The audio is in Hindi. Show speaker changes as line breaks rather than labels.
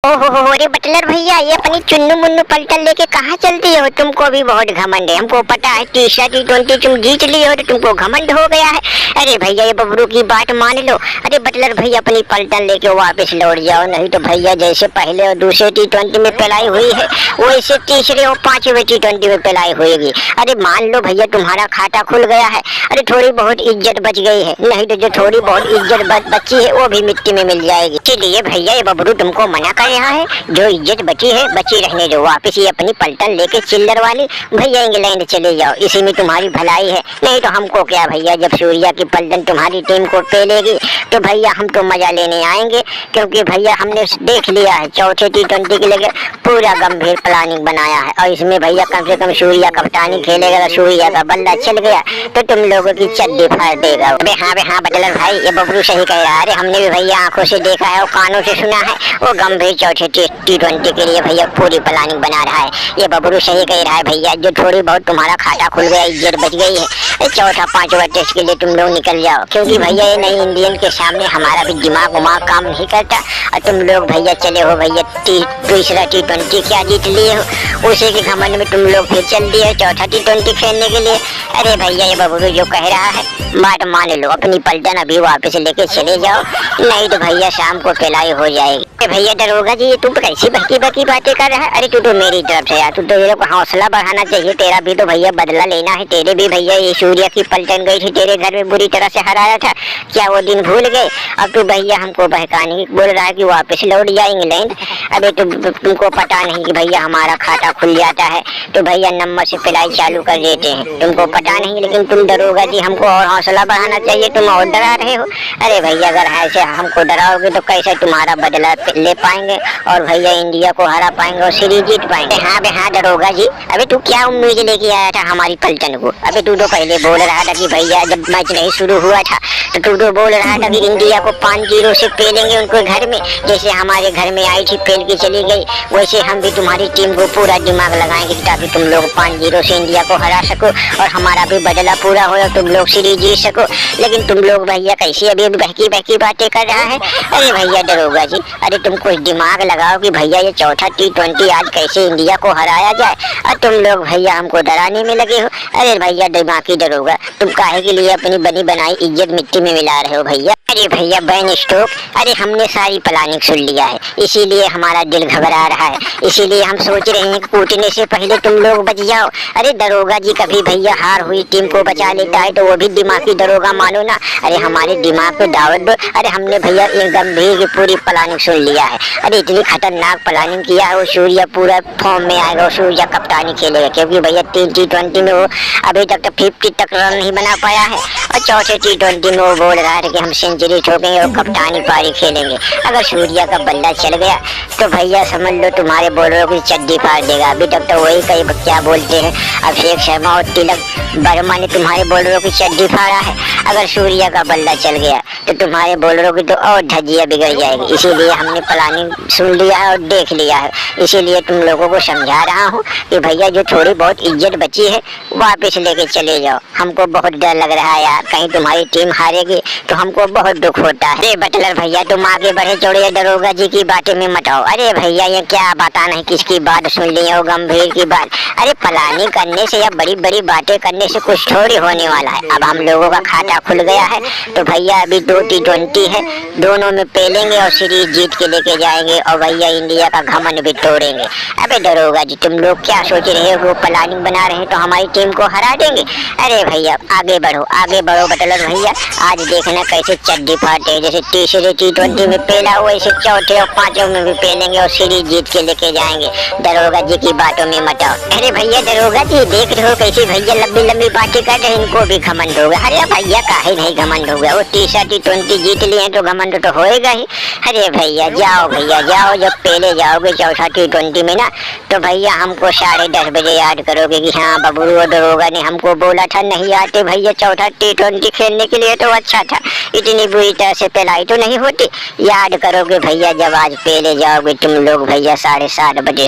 ओहो अरे बटलर भैया, ये अपनी चुन्नू मुन्नू पलटन लेके कहाँ चलती हो? तुमको भी बहुत घमंड है, हमको पता है। तीसरा T20 तुम जीत ली हो तो तुमको घमंड हो गया है। अरे भैया ये बबरू की बात मान लो। अरे बटलर भैया अपनी पलटन लेके वापस लौट जाओ, नहीं तो भैया जैसे पहले और दूसरे T20 में पिलाई हुई है वैसे तीसरे और पांचवें T20 में पिलाई होगी। अरे मान लो भैया तुम्हारा खाता खुल गया है। अरे थोड़ी बहुत इज्जत बच गई है, नहीं तो जो थोड़ी बहुत इज्जत बची है वो भी मिट्टी में मिल जाएगी। इसलिए भैया ये बबरू तुमको मना कर रहा है, जो इज्जत बची है बची रहने दो। वापस ये अपनी पलटन लेके चिल्लर वाली भैया इंग्लैंड चले जाओ, इसी में तुम्हारी भलाई है। नहीं तो हमको क्या भैया, जब सूर्या की पलटन तुम्हारी टीम को पेलेगी तो भैया हम तो मजा लेने आएंगे, क्योंकि भैया हमने देख लिया है चौथे T20 के लिए पूरा गंभीर प्लानिंग बनाया है। और इसमें भैया कम से कम सूर्या कप्तानी खेलेगा, सूर्या का बल्ला चल गया तो तुम लोगों की चड्डी फाड़ देगा। अबे हाँ बटलर भाई, ये बबरू सही कह रहा है। अरे हमने भी भैया आंखों से देखा है और कानों से सुना है, वो गंभीर चौथे T20 के लिए भैया पूरी प्लानिंग बना रहा है। ये बबरू सही कह रहा है भैया, जो थोड़ी बहुत तुम्हारा खाता खुल गया, इज्जत बच गई है, चौथा पांचवा टेस्ट के लिए तुम लोग निकल जाओ, क्योंकि भैया ये नई इंडियन के सामने हमारा भी दिमाग उमाग काम नहीं करता। और तुम लोग भैया चले हो भैया तीसरा T20 क्या जीत लिए हो, उसी के घमंड में तुम लोग फिर चल दिए चौथा T20 खेलने के लिए। अरे भैया ये बबरू जो कह रहा है बात मान लो, अपनी पलटन अभी वापस लेके चले जाओ, नहीं तो भैया शाम को पिलाई हो जाएगी। भैया दरोगा जी, तुम कैसी बहकी बहकी बातें कर रहा है? अरे तू तो मेरी तरफ से यार, तू तो मेरे को हौसला बढ़ाना चाहिए, तेरा भी तो भैया बदला लेना है। तेरे भी भैया ये सूर्या की पलटन गई थी, तेरे घर में बुरी तरह से हराया था, क्या वो दिन भूल गए? अब तू भैया हमको बहकाने की बोल रहा है कि वापस लौट जाए इंग्लैंड। अबे तुमको पता नहीं कि भैया हमारा खाता खुल जाता है तो भैया नंबर से पिलाई चालू कर देते हैं, तुमको पता नहीं। लेकिन तुम दरोगा जी हमको और हौसला बढ़ाना चाहिए, तुम और डरा रहे हो। अरे भैया अगर ऐसे हमको डराओगे तो कैसे तुम्हारा बदला ले पाएंगे और भैया इंडिया को हरा पाएंगे और सीरीज जीत पाएंगे। हाँ दरोगा जी, अबे तू क्या उम्मीद लेके आया था हमारी पलटन को? अबे तू तो पहले बोल रहा था कि भैया जब मैच नहीं शुरू हुआ था तो तू तो बोल रहा था कि इंडिया को 5-0 से पेलेंगे उनको घर में, जैसे हमारे घर में आई थी पेल के चली गई, वैसे हम भी तुम्हारी टीम को पूरा दिमाग लगाएंगे ताकि तुम लोग 5-0 से इंडिया को हरा सको और हमारा भी बदला पूरा हो और तुम लोग सीरीज जीत सको। लेकिन तुम लोग भैया कैसी अभी बहकी बातें कर रहा है। अरे भैया दरोगा जी, अरे तुम कुछ दिमाग लगाओ कि भैया ये चौथा T20 आज कैसे इंडिया को हराया जाए, और तुम लोग भैया हमको डराने में लगे हो। अरे भैया दिमागी दरोगा, तुम काहे के लिए अपनी बनी बनाई इज्जत मिट्टी में मिला रहे हो भैया? अरे भैया बैन स्टॉक, अरे हमने सारी प्लानिंग सुन लिया है, इसीलिए हमारा दिल घबरा रहा है, इसीलिए हम सोच रहे हैं कि कूटने से पहले तुम लोग बच जाओ। अरे दरोगा जी, कभी भैया हार हुई टीम को बचा लेता है तो वो भी दिमागी दरोगा मानो ना। अरे हमारे दिमाग को दावत दो। अरे हमने भैया एक गंभीर की पूरी प्लानिंग सुन लिया है। अरे इतनी खतरनाक प्लानिंग किया है, वो सूर्या पूरा फॉर्म में आएगा, सूर्या कप्तानी खेलेगा, क्योंकि भैया 3 T20 में वो अभी तक तो 50 तक रन नहीं बना पाया है, और चौथे T20 में वो बोल रहा है कि हम सेंचुरी ठोकेंगे और कप्तानी पारी खेलेंगे। अगर सूर्या का बल्ला चल गया तो भैया समझ लो तुम्हारे बॉलरों की चड्डी फाड़ देगा। अभी तक तो वही कई क्या बोलते हैं, अभिषेक शर्मा और तिलक वर्मा ने तुम्हारे बॉलरों की चड्डी फाड़ा है। अगर सूर्या का बल्ला चल गया तो तुम्हारे बॉलरों की तो और धज्जियां बिगड़ जाएगी। इसीलिए हमने प्लानिंग सुन लिया है और देख लिया है, इसीलिए तुम लोगों को समझा रहा हूँ कि भैया जो थोड़ी बहुत इज्जत बची है वापस लेके चले जाओ। हमको बहुत डर लग रहा है यार, कहीं तुम्हारी टीम हारेगी तो हमको बहुत दुख होता है। अरे बटलर भैया, तुम आगे बढ़े चढ़े दरोगा जी की बातें में मत आओ। अरे भैया ये क्या बता नहीं किसकी बात सुन ली हो, गंभीर की बात। अरे प्लानिंग करने से या बड़ी बड़ी बातें करने से कुछ थोड़ी होने वाला है। अब हम लोगों का खाता खुल गया है तो भैया अभी 2 T20 है, दोनों में पेलेंगे और सीरीज जीत के लेके जाएंगे और भैया इंडिया का घमंड भी तोड़ेंगे। अबे दरोगा जी, तुम लोग क्या सोच रहे हो, प्लानिंग बना रहे हैं तो हमारी टीम को हरा देंगे? अरे भैया आगे बढ़ो बटलर भैया, आज देखना कैसे चड्डी फाड़ते हैं। जैसे तीसरे T20 में पेला वैसे चौथे और पांचों में भी पेलेंगे और सीरीज जीत के लेके जाएंगे। दरोगा जी की बातों में मत आओ। अरे भैया दरोगा जी, देख रहे हो कैसे भैया लंबी बातें कर रहे हैं, इनको भी घमंड हो गया। अरे भैया काहे नहीं घमंड हो गया, वो तीसरा T20 जीत लिए तो घमंड तो होएगा ही। अरे भैया जाओ, जब पहले जाओगे चौथा T20 में ना तो भैया हमको 10:30 बजे याद करोगे कि हाँ बबरू और दरोगा ने हमको बोला था नहीं आते भैया चौथा T20 खेलने के लिए तो अच्छा था, इतनी बुरी तरह से पिलाई तो नहीं होती। याद करोगे भैया जब आज पहले जाओगे तुम लोग भैया 7:30 बजे